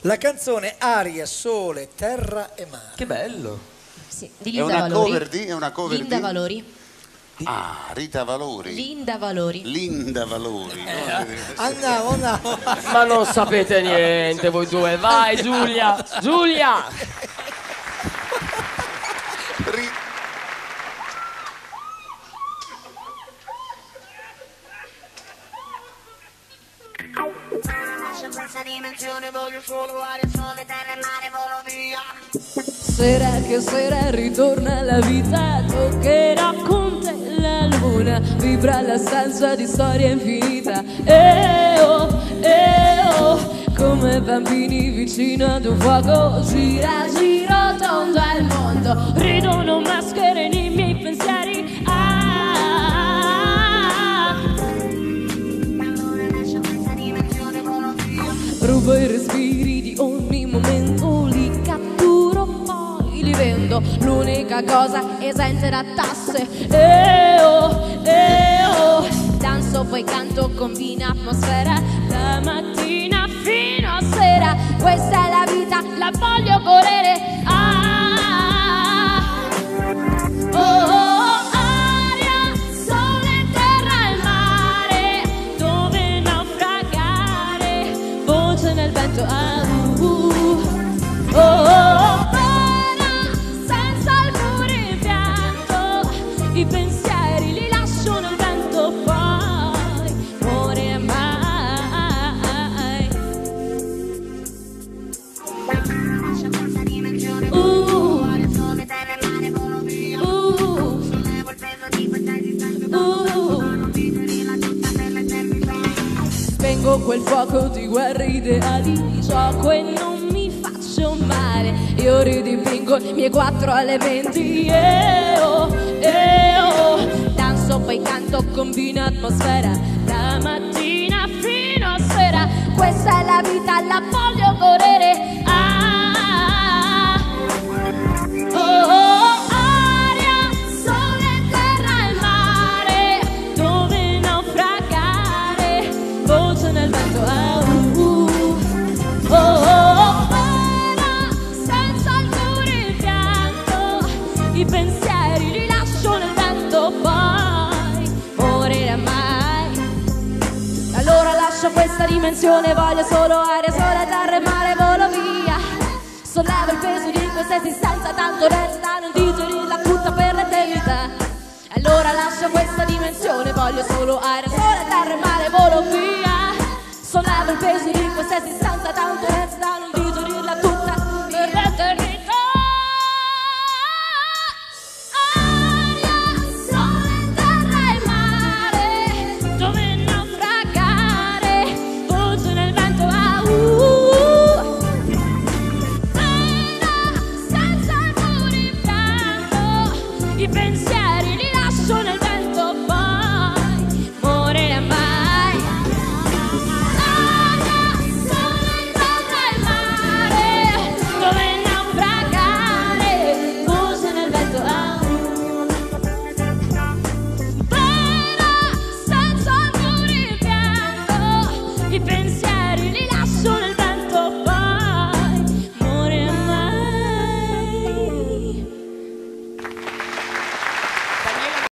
La canzone Aria, Sole, Terra e Mare. Che bello. Sì, di Linda Valori. È una cover Linda di? Valori. Ah, Rita Valori. Linda Valori. Linda Valori. Andiamo. Ma non sapete niente voi due. Vai Giulia. Giulia. Questa dimensione voglio solo aria, sole, terra e mare, volo via. Sera che sera ritorna la vita, toccherà con te la luna, vibra la stanza di storia infinita. Come bambini vicino ad un fuoco, gira, giro, tondo al mondo, ridono maschere nei miei pensieri. Rubo i respiri di ogni momento, li catturo, poi li vendo. L'unica cosa esente da tasse. Danzo, poi canto, combina atmosfera, da mattina fino a sera. Questa è la vita, la voglio correre. Aria, sole, terra e mare, dove naufragare, voce nel vento, senza alcun rimpianto, i pensieri li lascio nel vento, poi muore mai. Questa dimensione voglio sole, terra e mare, volo via. Sollevo il peso di questa esistenza, non vivere la tutta per l'eternità. Spengo quel fuoco di guerre ideali, gioco e non mi faccio male. Io ridipingo i miei 4 elementi. Danzo, poi canto, combino atmosfera, da mattina fino a sera. Questa è la vita, la voglio correre. Aria, sole, terra e mare, dove naufragare, voce nel vento, senza alcun rimpianto, i pensieri li lascio nel vento, poi morirà mai. Allora lascio questa dimensione, voglio solo aria, sole, terra e mare, volo via. Sollevo il peso di questa esistenza, tanto resta non digerirla tutta per l'eternità. Allora lascio questa dimensione, voglio solo aria, sole, terra e mare, volo via. Sollevo il peso di questa esistenza, tanto resta